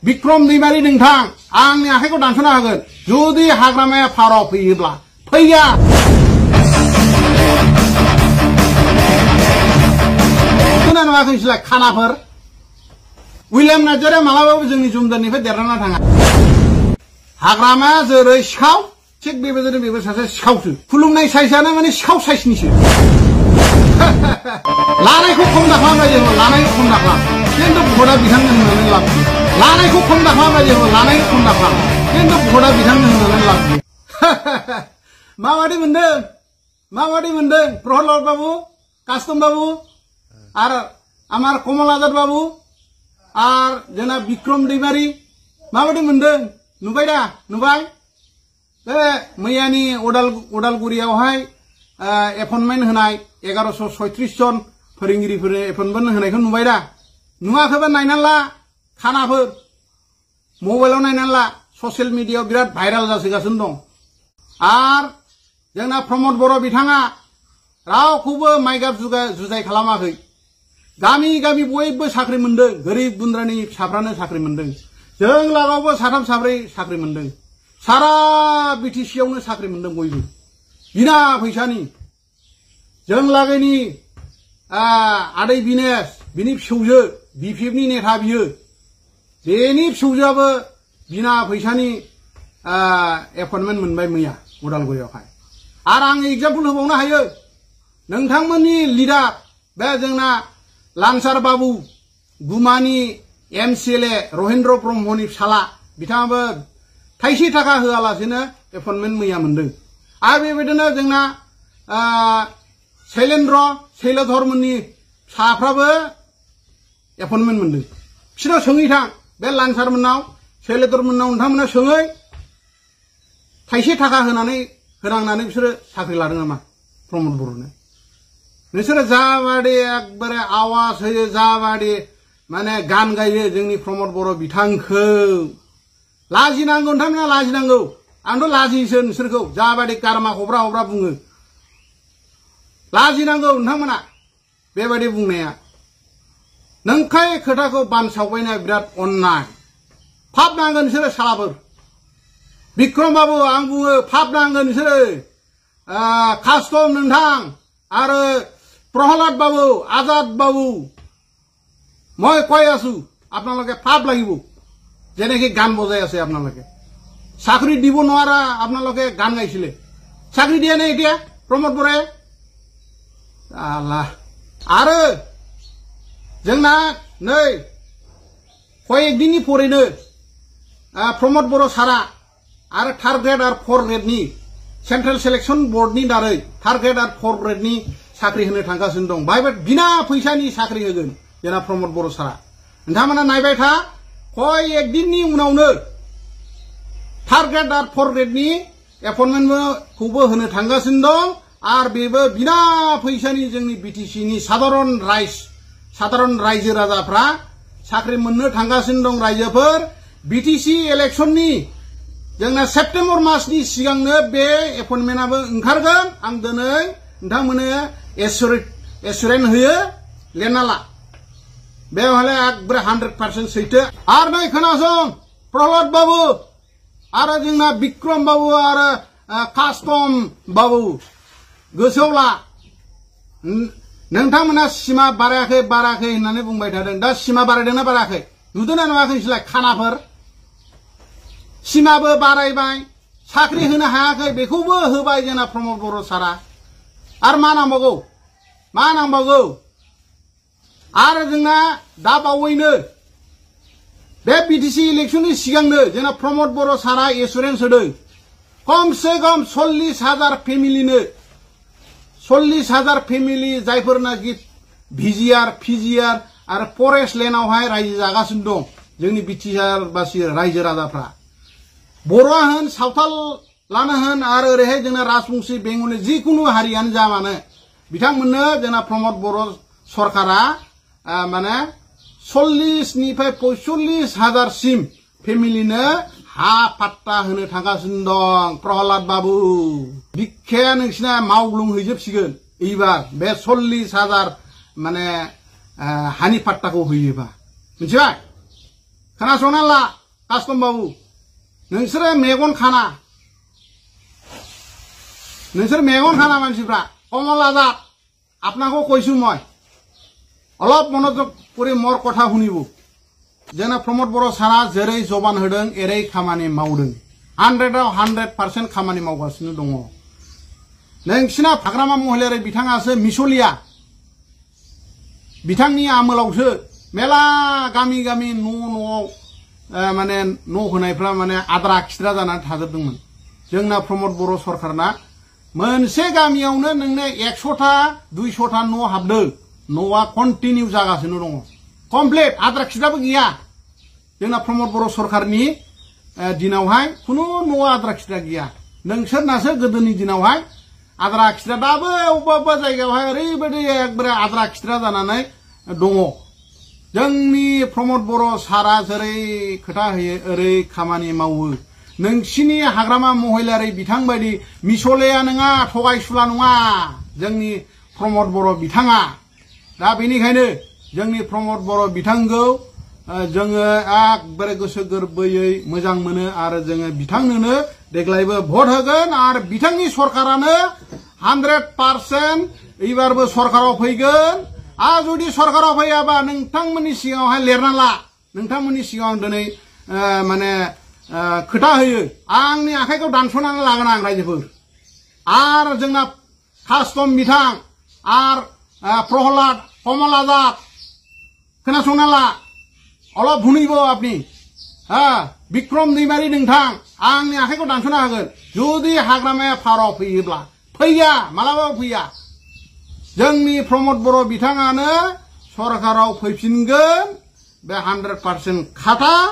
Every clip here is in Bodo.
बिक्रम दैमारी नोंथां आंनि आखाइखौ दानस'नो हागोन जुदि हाग्रामाया फाराव फैयोब्ला फैया खोनानो नुवाखै नोंसोरलाय खानाफोर उइलियाम नार्जारिया मालाबाबो जोंनि जुमदारनिफ्राय देरनानै थाङा हाग्रामाया जेरै सिखाव थिग बेबायदिनो बेबो सासे सिखावसो खुलुमनाय साइजआनो माने सिखाव साइजनिसो लानायखौ खम दाखालाम बायदि लानायखौ खम दाखालाम खिन्थु भटआ बिथांनो होनानै लाब लानायखौ खम दाखालाम बायदि लानायखौ खम दाखालाम खिन्थु भटआ बिथांनो होनानै लाब माबादि मोनदों प्रहलाद बाबु कास्तम बाबु आरो आमार कमल आजाद बाबु आर जोंना बिक्रम दैमारी माबादि मोनदों नुबाय दा नुबाय बे मैयानि उदालगुरियावहाय एपइन्टमेन्ट होनाय 1136 जन फोरोंगिरिफोरनो एपइन्टमेन्ट होनायखौ नुबाय दा नुवाखैबा नायनानै ला खानाफोर मबाइलाव नायनानै ला ससियेल मिडियायाव बिराद भाइराल जासोगासिनो दं आर जोंना प्रमद बर' बिथाङा रावखौबो माइगाब जुजाय खालामाखै गामि गामि बयबो साख्रि मोनदों गोरिब गुन्द्रानि फिसाफ्रानो साख्रि मोनदों जों लागावबो साथाम साब्रै साख्रि मोनदों सारा बिटिसियावनो साख्रि मोनदों बयबो बिना फैसानि जों लागैनि आदै बिनेश बिनि फिसौजो बिपिएफनि नेता बियो बेनि फिसौजोआबो बिना फैसानि एपइन्टमेन्ट मोनबाय मैया उदालगुरियावहाय आरो आं एग्जाम्पल होबावनो हायो नोंथांमोननि लिडार बे जोंना लांसार बाबु गुमानि एमसिएलए रहिन्द्र ब्रह्मनि फिसाला बिथाङाबो थाइसे थाखा होआलासेनो एपइन्टमेन्ट मैया मोनदों आरो बेबायदिनो जोंना शैलेधरमोननि फिसाफ्राबो एपइन्टमेन्ट मोनदों बिसोरनाव सोङैथां बे लांसारमोननाव शैलेधरमोननाव नोंथांमोना सोङै थाइसे थाखा होनांनानै बिसोरो साख्रि लादों नामा प्रमद बर'नो नोंसोरो जाबादि एकबारे आवाज होयो जाबादि माने गान गायो जोंनि प्रमद बर' बिथांखौ लाजिनांगौ नोंथांमोना लाजिनांगौ आंथ' लाजियोसो नोंसोरखौ जाबादि गारमा हब्रा हब्रा बुङो लाजिनांगौ नोंथांमोना बेबादि बुंनाया नंखाय खोथाखौ बानसावबायनाया बिराद अन्नाय फाब नांगोन नोंसोरो सालाफोर बिक्रम बाबु आं बुङो फाब नांगोन नोंसोरो कास्तम नोंथां आरो प्रहलाद बाबु आजाद बाबু মই কৈ আছো আপোনালোকে ফাপ লাগিব যেনেকে গান বজাই আছে আপোনালোকে চাকৰি দিব নোৱাৰা আপোনালোকে গান গাইছিলে চাকৰি দিয়া নাই এতিয়া প্ৰমোদ বৰাই আল্লাহ आरो जोंना नै कयेकदिननि फरेनो प्रमोद बर' सारा आरो थार्ड ग्रेड आरो फोर्थ ग्रेडनि सेंट्रेल सिलेक्शन बोर्डनि दारै थार्ड ग्रेड आरो फोर्थ ग्रेडनि साख्रि होनो थांगासिनो दं बाहायबो बिना फैसानि साख्रि होगोन जोंना प्रमोद बर' सारा नोंथांमोना नायबाय था कयेकदिननि उनावनो थार्ड ग्रेड आरो फोर्थ ग्रेडनि एपइन्टमेन्टखौबो होनो थांगासिनो दं आरो बेबो बिना फैसानि जोंनि बिटिसिनि साधारन रायजो राजाफ्रा साख्रि मोननो थांगासिनो दं रायजोफोर बिटिसि इलेक्शननि जोंना सेप्टेम्बर मासनि सिगांनो बे एपइन्टमेन्टआबो ओंखारगोन आं दिनै नोंथांमोननो एसुरेन्स होयो लेरना ला बे हले एकदम 100% सैथो आरो नै खोनासं प्रहलाद बाबु आरो जोंना बिक्रम बाबु आरो कास्तम बाबु गोसोआव ला नोंथांमोना सिमा बारायाखै होननानै बुंबाय थादों दा सिमा बारायदोंना बारायाखै नुदोंना नुवाखै नोंसोरलाय खानाफोर सिमाबो बारायबाय साख्रि होनो हायाखै बेखौबो होबाय जोंना प्रमोद बर' सारा आरो मा नांबावगौ आरो जोंना दा बावैनो बे बिटिसि इलेक्शननि सिगांनो जोंना प्रमोद बर' सारा एसुरेन्स होदों कमसे कम 40,000 फेमिलिनो 40,000 फेमिलि जायफोरनाखि पिजिआर आरो फरेस्ट लेन्डआवहाय रायजो जागासिनो दं जोंनि बिटिआर बासि रायजो राजाफ्रा बर'आ होन सावथालानो होन आरो ओरैहाय जोंना राजबंशी बेंगलि जिखुनु हारियानो जा मानो बिथांमोननो जोंना प्रमोद बर' सरकारा माने 40 निफ्राय 45,000 सिम फेमिलिनो हा पाट्टा होनो थांगासिनो दं प्रहलाद बाबु बिखाया नोंसिना मावग्लुंहैजोबसिगोन एबार बे 40,000 माने हानि पाट्टाखौ होयोबा मिथिबाय खोनासंना ला कास्टम बाबु नोंसोरो मेगन खाना मानसिफ्रा कमल आजाद आपनाखौ কৈছো মই অলপ মনোযোগ কৰি মোৰ কথা শুনিব যেনে प्रमोद बर' सारा जेरै जबान होदों एरै खामानि मावदों 100 आव 100% खामानि मावगासिनो दङ नोंसिना फाग्रामा महिलारि बिथाङासो मिसलिया बिथांनि आमोलावसो मेला गामि गामि न'आव माने न' होनायफ्रा माने आद्रा खिद्रा जानानै थाजोबदोंमोन जोंना प्रमोद बर' सरकारना मोनसे गामियावनो नोंनो 100टा 200टा न' हाबदों न'आ कन्टिनिउ जागासिनो दङ कमप्लिट आद्रा खिद्राबो गैया जोंना प्रमोद बर' सरकारनि दिनावहाय खुनु न'आ आद्रा खिद्रा गैया नोंसोरनासो गोदोनि दिनावहाय आद्रा खिद्रा दाबो अबेबा जायगायावहाय ओरैबायदि एकबारे आद्रा खिद्रा जानानै दङ जोंनि प्रमोद बर' सारा जेरै खोथा होयो ओरै खामानि मावो नोंसिनि हाग्रामा महिलारि बिथां बायदि मिसलेया नङा थगायसुला नङा जोंनि प्रमोद बर' बिथाङा दा बेनिखायनो जोंनि प्रमोद बर' बिथांखौ जोङो एकबारे गोसो गोरबोयै मोजां मोनो आरो जोङो बिथांनोनो देग्लायबो भट होगोन आरो बिथांनि सरकारानो 100% एबारबो सरकाराव फैगोन आरो जुदि सरकाराव फैयाबा नोंथांमोननि सिगाङावहाय लिरना ला नोंथांमोननि सिगाङाव दिनै माने खोथा होयो आंनि आखाइखौ दानस'नानै लागोन आं रायजोफोर आरो जोंना कास्टम बिथां आरो प्रहलाद कमल आजाद खोनासंना ला अलप हुनिबो आपनि बिक्रम दैमारि नोंथां आंनि आखाइखौ दानस'ना होगोन जुदि हाग्रामाया फाराव फैयोब्ला फैया मालाबाबो फैया जोंनि प्रमोद बर' बिथाङानो सरकाराव फैफिनगोन बे 100% खाथां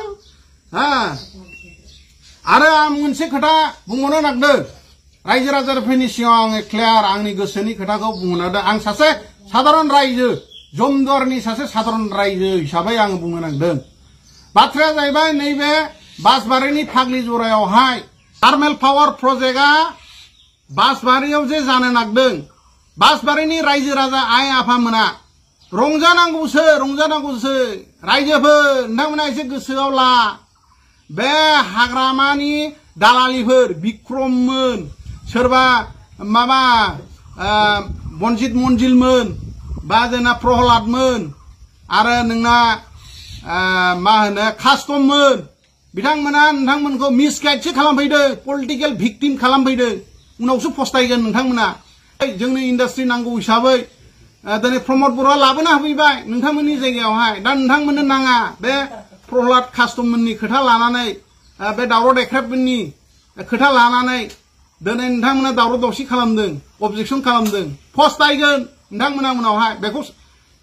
आरो आं मोनसे खोथा बुंनो नागिरदों रायजो राजाफोरनि सिगाङाव आङो क्लियार आंनि गोसोनि खोथाखौ बुंनो नागिरदों आं सासे साधारन रायजो जमदुवारनि सासे साधारन रायजो हिसाबै आं बुंनो नागिरदों बाथ्राया जाहैबाय नैबे बासबारिनि फाग्लि जरायावहाय थार्मेल पावार प्रजेक्टआ बासबारियाव जे जानो नागिरदों बासबारिनि रायजो राजा आइ आफामोना रंजानांगौसो रायजोफोर नोंथांमोना एसे गोसोआव ला बे हाग्रामानि दालालिफोर बिक्रममोन सोरबा माबा बनजित मन्जिलमोन बा जोंना प्रहलादमोन आरो नोंना मा होनो कास्टममोन बिथांमोना नोंथांमोनखौ मिसगाइडसो खालामफैदों पलिटिकेल भिक्टिम खालामफैदों उनावसो फस्थायगोन नोंथांमोना जोंनो इन्डास्ट्रि नांगौ हिसाबै दिनै प्रमोद बर'आ लाबोना होफैबाय नोंथांमोननि जायगायावहाय दा नोंथांमोननो नाङा बे प्रहलाद कास्टममोननि खोथा लानानै बे दावराव देख्रेबमोननि खोथा लानानै दिनै नोंथांमोना दावराव दावसि खालामदों अबजेक्सन खालामदों फस्थायगोन नोंथांमोना उनावहाय बेखौ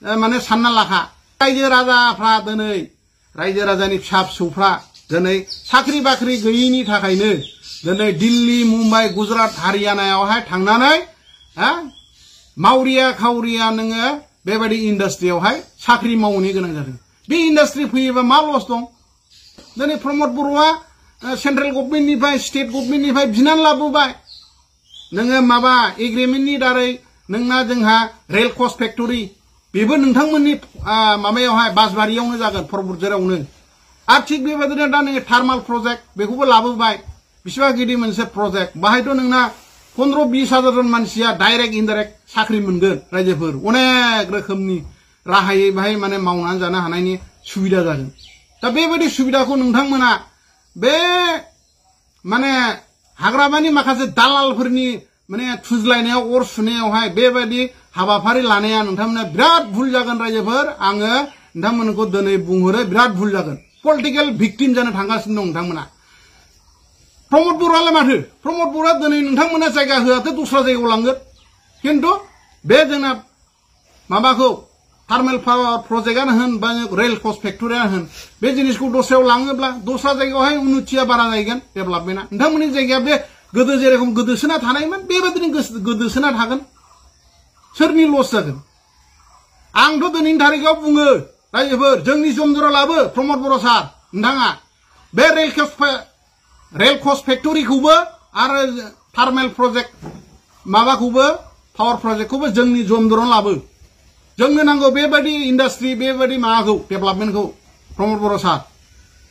माने सानना लाखा रायजो राजाफ्रा दिनै रायजो राजानि फिसा फिसौफ्रा दिनै साख्रि बाख्रि गैयैनि थाखायनो दिनै दिल्ली मुम्बाइ गुजरात हारियानायावहाय थांनानै मावरिया खावरिया नोङो बेबायदि इन्डास्ट्रियावहाय साख्रि मावनो गोनां जादों बे इन्डास्ट्रि फैयोबा मा लस दं दिनै प्रमोद बर'आ सेन्ट्रेल गभर्नमेन्टनिफ्राय स्टेट गभर्नमेन्टनिफ्राय बिनानै लाबोबाय नोङो माबा एग्रिमेन्टनि दारै नोंना जोंहा रेल कच फेक्टरि बेबो नोंथांमोननि माबायावहाय बासबारियावनो जागोन परबतझारावनो आरो थिग बेबायदिनो दा नोङो थार्माल प्रजेक्ट बेखौबो लाबोबाय बिसिबा गिदिर मोनसे प्रजेक्ट बाहायथ' नोंना 15-20 हाजार जन मानसिया डाइरेक्ट इनडाइरेक्ट साख्रि मोनगोन रायजोफोर अनेक रोखोमनि राहायै बाहाय माने मावनानै जानो हानायनि सुबिदा जागोन दा बेबायदि सुबिदाखौ नोंथांमोना बे माने हाग्रामानि माखासे दालालफोरनि माने थुज्लायनायाव अर सुनायावहाय बेबायदि हाबाफारि लानाया नोंथांमोना बिराद भुल जागोन रायजोफोर आङो नोंथांमोनखौ दिनै बुंहरो बिराद भुल जागोन पलिटिकेल भिक्टिम जानो थांगासिनो दं नोंथांमोना प्रमोद बर'आलाय माथो प्रमोद बर'आ दिनै नोंथांमोना जायगा होआथो दस्रा जायगायाव लांगोन खिन्थु बे जोंना माबाखौ थार्मेल पावार प्रजेक्टआनो होन बा रेल कच फेक्टरियानो होन बे जिनिसखौ दस्रायाव लाङोब्ला दस्रा जायगायावहाय उन्नतिया बारा जाहैगोन डेभेलपमेन्टआ नोंथांमोननि जायगाया बे गोदो जेरखम गोदोसोना थानायमोन बेबायदिनो गोदोसोना थागोन सोरनि लस जागोन आंथ' दिनैनि थारिखआव बुङो रायजोफोर जोंनि जमदुरा लाबो प्रमोद बर' सार नोंथाङा बे रेल कच फेक्टरिखौबो आरो थार्मेल प्रजेक्ट माबाखौबो पावार प्रजेक्टखौबो जोंनि जमदुराव लाबो जोंनो नांगौ बेबायदि इन्डास्ट्रि बेबायदि माबाखौ डेभेलपमेन्टखौ प्रमोद बर' सार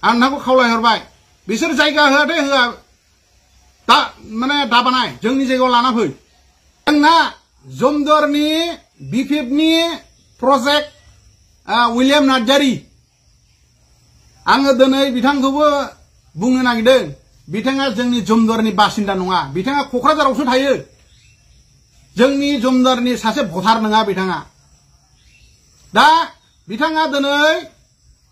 आं नोंखौ खावलायहरबाय बिसोर जायगा होआ दे होआ दा माने दाबानाय जोंनि जायगायाव लाना फै जोंना जमदरनि बिपिएफनि प्रजेक्ट उइलियाम नार्जारी आङो दिनै बिथांखौबो बुंनो नागिरदों बिथाङा जोंनि जमदरनि बासिन्दा नङा बिथाङा क'क्राझारावसो थायो जोंनि जमदरनि सासे भटार नङा बिथाङा दा बिथाङा दिनै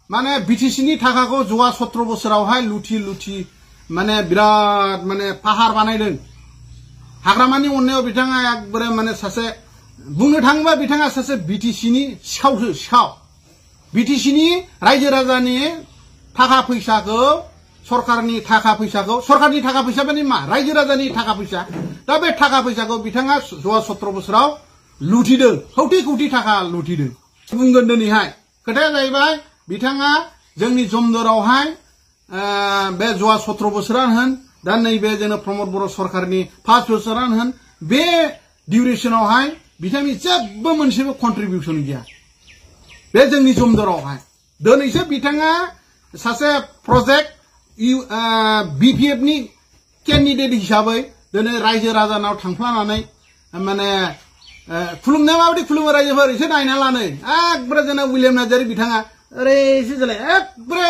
माने बिटिसिनि थाखाखौ जवा 17 बोसोरावहाय लुथि माने बिराद माने पाहार बानायदों हाग्रामानि अननायाव बिथाङा एकबारे माने सासे बुंनो थाङोबा बिथाङा सासे बिटिसिनि सिखावसो सिखाव बिटिसिनि रायजो राजानि थाखा फैसाखौ सरकारनि थाखा फैसा माने मा रायजो राजानि थाखा फैसा दा बे थाखा फैसाखौ बिथाङा जवा 17 बोसोराव लुथिदों कौटि थाखा लुथिदों बुंगोन दिनैहाय खोथाया जाहैबाय बिथाङा जोंनि जमदरावहाय बे जवा 17 बोसोरानो होन दा नैबे जोंनो प्रमद बर' सरकारनि 5 बोसोरानो होन बे डिउरेसनावहाय बिथांनि जेबो मोनसेबो कन्ट्रिबिउसन गैया बे जोंनि जमदरावहाय दिनैसो बिथाङा सासे प्रजेक्ट बिपिएफनि कैंडिडेट हिसाबै दिनै रायजो राजानाव थांफ्लानानै माने खुलुमनाया माबायदि खुलुमो रायजोफोर एसे नायना लानो एकबारे जोंना उइलियाम नार्जारी बिथाङा ओरैसो जालाय एकबारे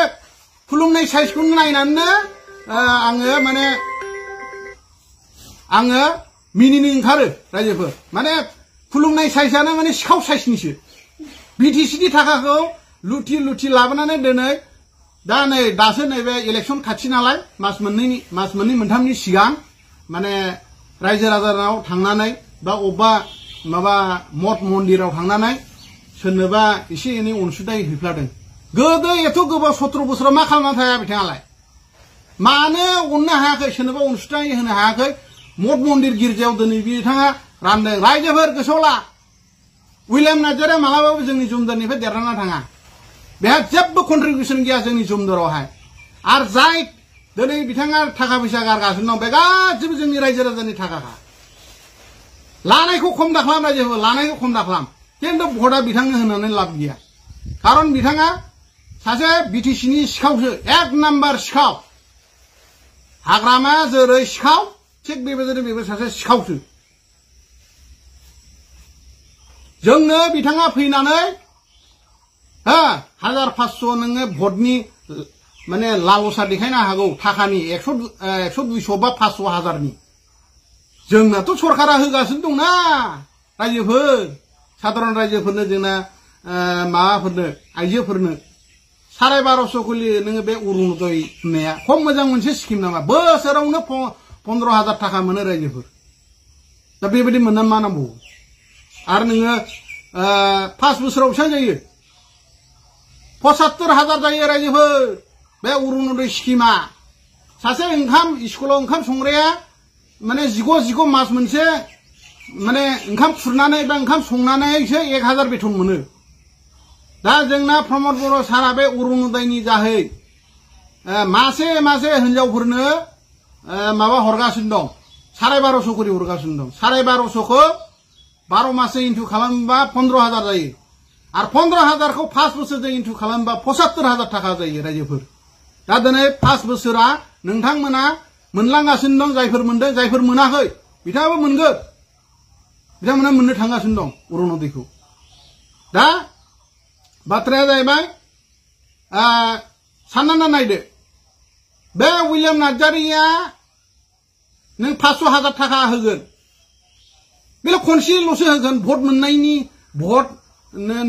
खुलुमनाय साइजखौ नायनानैनो आङो मिनिनो ओंखारो रायजोफोर माने खुलुमनाय साइजआनो माने सिखाव साइजनिसो बिटिसिनि थाखाखौ लुथि लाबोनानै दिनै दा नै दासो नैबे इलेक्शन खाथि नालाय मास मोननै मोनथामनि सिगां माने रायजो राजानाव थांनानै बा अबा माबा मठ मन्दिराव थांनानै सोरनोबा एसे एनै अनसुंथाइ हैफ्लादों गोदो एथ' गोबाव 17 बोसोराव मा खालामना थाया बिथाङालाय मानो अननो हायाखै सोरनोबा अनसुंथाइ होनो हायाखै मठ मन्दिर गिर्जायाव दिनै बिथाङा रानदों रायजोफोर गोसोआव ला उइलियाम नार्जारीया मालाबाबो जोंनि जमदरनिफ्राय देरहाना थाङा बेहा जेबो कन्ट्रिबिउसन गैया जोंनि जमदरावहाय आरो जाय दिनै बिथाङा थाखा फैसा गारगासिनो दं बे गासिबो जोंनि रायजो राजानि थाखाखा लानायखौ खम दाखालाम रायजोफोर लानायखौ खम दाखालाम खिन्थु भटआ बिथांनो होनानै लाब गैया खारन बिथाङा सासे बिटिसिनि सिखावसो एक नाम्बार सिखाव हाग्रामाया जेरै सिखाव थिग बेबायदिनो बेबो सासे सिखावसो जोंनो बिथाङा फैनानै 1500 नोङो भटनि माने लालसा देखायनो हागौ थाखानि 100 200 बा 500 हाजारनि जोंनाथ' सरकारा होगासिनो दंना रायजोफोर साधारन रायजोफोरनो जोंना माबाफोरनो आइजोफोरनो 1250 खलि नोङो बे अरुणोदय होननाया खम मोजां मोनसे स्किम नामा बोसोरावनो 15,000 थाखा मोनो रायजोफोर दा बेबायदि मोनना मा नांगौ आरो नोङो 5 बोसोराव बेसेबां जायो 75,000 जायो रायजोफोर बे अरुणोदय स्किमा सासे स्कुलाव ओंखाम संग्राया माने 15 मास मोनसे माने ओंखाम खुरनानै बा ओंखाम संनानैसो 1000 बेथन मोनो दा जोंना प्रमद बर' सारा बे अरुणोदयनि जाहै मासे हिनजावफोरनो माबा हरगासिनो दं 1250 करि हरगासिनो दं 1250 खौ 12 मासो इन्टु खालामबा 15,000 जायो आरो 15,000 खौ 5 बोसोरजों इन्टु खालामबा 75,000 थाखा जायो रायजोफोर दा दिनै 5 बोसोरा नोंथांमोना मोनलांगासिनो दं जायफोर मोनदों जायफोर मोनाखै बिथाङाबो मोनगोन बिथांमोना मोननो थांगासिनो दं अरुणोदयखौ दा बाथ्राया जाहैबाय साननानै नायदो बे उइलियाम नार्जारीया नों 500,000 थाखा होगोन बेल खनसेल'सो होगोन भट मोननायनि भट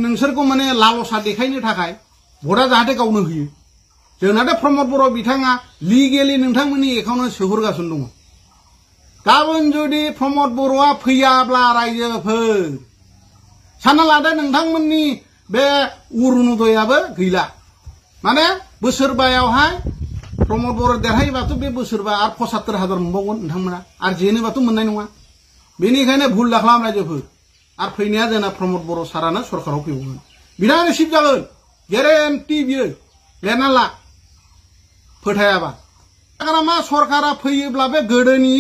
नोंसोरखौ माने लालसा देखायनो थाखाय भटआ जाहाथे गावनो होयो जोंनाथ' प्रमद बर' बिथाङा लिगेलि नोंथांमोननि एकाउन्टआव सोहरगासिनो दङ गाबोन जुदि प्रमद बर'आ फैयाब्ला रायजोफोर सानना लादो नोंथांमोननि बे अरुणोदयाबो गैला माने बोसोरबायावहाय प्रमद बर' देरहायोबाथ' बे बोसोरबा आरो 75,000 मोनबावगोन नोंथांमोना आरो जेनोबाथ' मोननाय नङा बेनिखायनो भुल दाखालाम रायजोफोर आरो फैनाया जोंना प्रमद बर' सारानो सरकाराव फैबावगोन बिथाङा रिसिभ जागोन गेरेन्टि बियो लिरना ला फोथायाबा मा सरकारा फैयोब्ला बे गोदोनि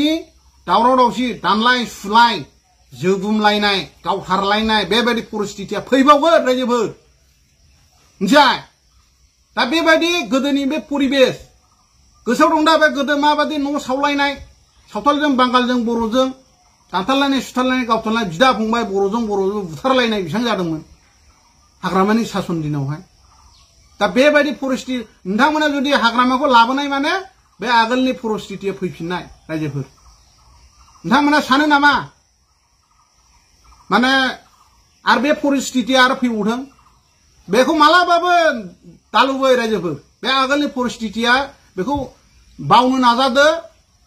दावराव दावसि दानलाय सुलाय जोगुमलायनाय गावथारलायनाय बेबायदि परिस्थितिया फैबावगोन रायजोफोर मिथिबाय दा बेबायदि गोदोनि बे परिबेस गोसोआव दं दा बे गोदो माबादि न' सावलायनाय सावथालजों बांगालजों बर'जों दानथारलायनाय सुथारलायनाय गावथारलायनाय बिदा फंबाय बर'जों बुथारलायनाय बेसेबां जादोंमोन हाग्रामानि सासन दिनावहाय दा बेबायदि परिस्थिति नोंथांमोना जुदि हाग्रामाखौ लाबोनाय माने बे आगोलनि परिस्थितिया फैफिननाय रायजोफोर नोंथांमोना सानो नामा माने आरो बे परिस्थितिया आरो फैबावदों बेखौ मालाबाबो दालुबै रायजोफोर बे आगोलनि परिस्थितिया बेखौ बावनो नाजादो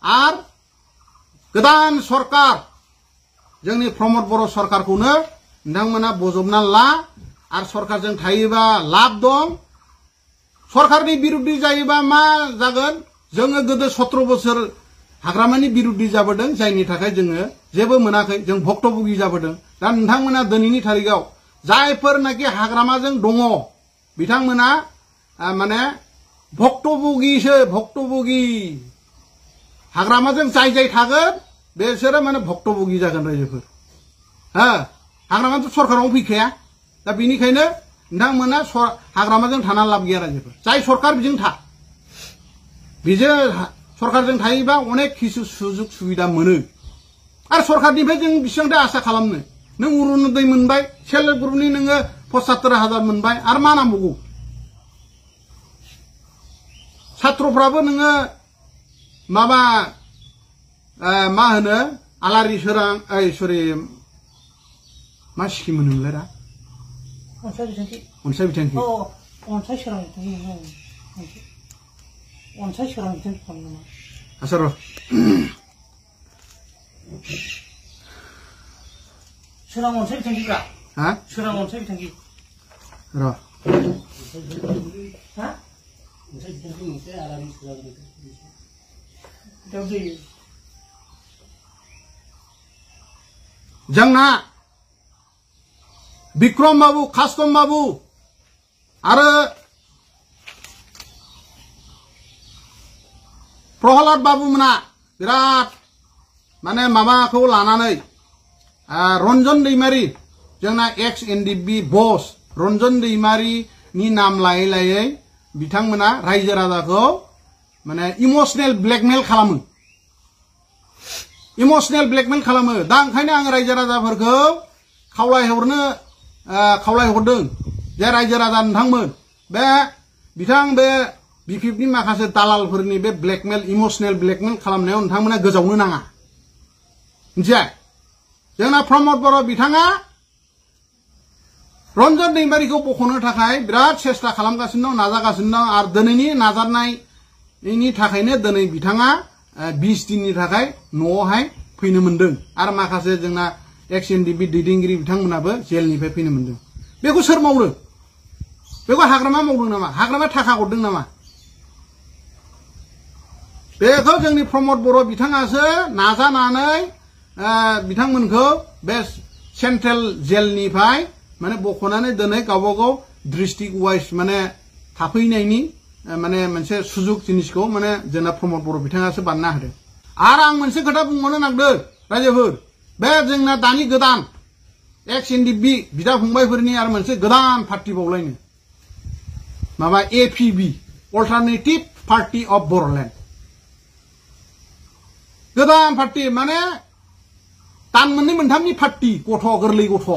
आरो गोदान सरकार जोंनि प्रमद बर' सरकारखौनो नोंथांमोना बजबना ला आरो सरकारजों थायोबा लाब दं सरकारनि बिरुद्ध जायोबा मा जागोन जोङो गोदो 17 बोसोर हाग्रामानि बिरुद्ध जाबोदों जायनि थाखाय जोङो जेबो मोनाखै जों भक्तभोगी जाबोदों दा नोंथांमोना दिनैनि तारिखाव जायफोरनाखि हाग्रामाजों दङ बिथांमोना माने भक्तभोगी हाग्रामाजों जाय थागोन बेसोरो माने भक्तभोगी जागोन रायजोफोर हाग्रामाथ' सरकाराव फैखाया दा बेनिखायनो नोंथांमोना हाग्रामाजों थाना लाब गैया रायजोफोर जाय सरकार बिजों था बिजों सरकारजों थायोबा अनेक किसु सुजुग सुबिदा मोनो आरो सरकारनिफ्राय जों बेसेबांथो आसा खालामनो नों अरुणोदय मोनबाय सेल्फ हेल्प ग्रुपनि नोङो 75,000 मोनबाय आरो मा नांबावगौ छात्रफ्राबो नोङो माबा मा होनो आलारि सोरां सरि मा स्किम होनोमोनलाय दा अनसाय बिथांखि आच्छा र' सोरां अनसाय बिथांखिफ्रा सोरां अनसाय बिथांखि र' अनसाय बिथांखि मोनसे आलारि सोरां जोंना बिक्रम बाबु कास्तम बाबु आरो प्रहलाद बाबु मोना बिराद माने माबाखौ लानानै रन्जन दैमारी जोंना एक्स एनडिबि बस रन्जन दैमारीनि नाम लायै लायै बिथांमोना रायजो राजाखौ माने इमोशनेल ब्लेकमेल खालामो दा ओंखायनो आं रायजो राजाफोरखौ खावलायहरदों जे रायजो राजा नोंथांमोन बे बिपिएफनि माखासे दालालफोरनि बे ब्लेकमेल इमोशनेल ब्लेकमेल खालामनायाव नोंथांमोना गोजावनो नाङा मिथिबाय जोंना प्रमद बर' बिथाङा रन्जन दैमारीखौ बख'नो थाखाय बिराद सेस्था खालामगासिनो दं नाजागासिनो दं आरो दिनैनि नाजानायनि थाखायनो दिनै बिथाङा 20 दिननि थाखाय न'आवहाय फैनो मोनदों आरो माखासे जोंना एक्स एनडिबि दैदेनगिरि बिथांमोनाबो जेलनिफ्राय फैनो मोनदों बेखौ सोर मावदों बेखौ हाग्रामा मावदों नामा हाग्रामा थाखा हरदों नामा बेखौ जोंनि प्रमद बर' बिथाङासो नाजानानै बिथांमोनखौ बे सेन्ट्रेल जेलनिफ्राय माने बख'नानै दिनै गावबागाव डिस्ट्रिक्ट वाइज माने थाफैनायनि माने मोनसे सुजुग जिनिसखौ माने जोंना प्रमद बर' बिथाङासो बानायना होदों आरो आं मोनसे खोथा बुंबावनो नागिरदों रायजोफोर बे जोंना दानि गोदान एक्स एनडिबि बिदा फंबायफोरनि आरो मोनसे गोदान पार्टी बावलायनो माबा एपिबि अल्टारनेटिभ पार्टी अफ बर'लेण्ड गोदान पार्टी माने दान मोननै मोनथामनि पार्टी गोरलै गथ'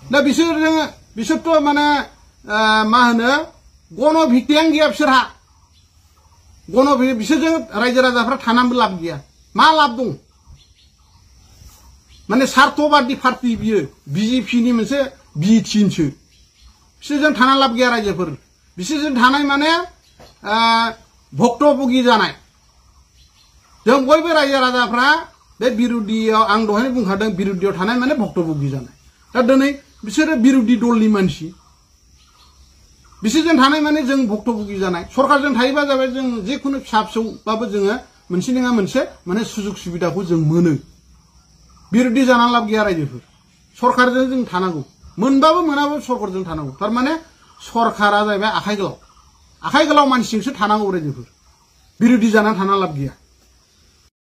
दा बिसोरथ' माने मा होनो गण' भित्तियानो गैया बिसोरहा बिसोरजों रायजो राजाफ्रा थानानैबो लाब गैया मा लाब दं माने स्वार्थबादि पार्टी बियो बिजेपिनि मोनसे बि टिमसो बिसोरजों थाना लाब गैया रायजोफोर बिसोरजों थानाय माने भक्तभोगी जानाय जों बयबो रायजो राजाफ्रा बे बिरुद्धियाव आं दहायनो बुंखादों बिरुद्धियाव थानाय माने भक्तभोगी जानाय दा दिनै बिसोरो बिरुद्धि दलनि मानसि बिसोरजों थानाय माने जों भक्तभोगी जानाय सरकारजों थायोबा जाबाय जों जेखुनु फिसा फिसौबाबो जोङो मोनसे नङा मोनसे माने सुजुग सुबिदाखौ जों मोनो बिरुद्धि जानानै लाब गैया रायजोफोर सरकारजों जों थानांगौ मोनबाबो मोनाबाबो सरकारजों थानांगौ थारमाने सरकारा जाहैबाय आखाइ गोलाव मानसिजोंसो थानांगौ रायजोफोर बिरुद्धि जानानै थाना लाब गैया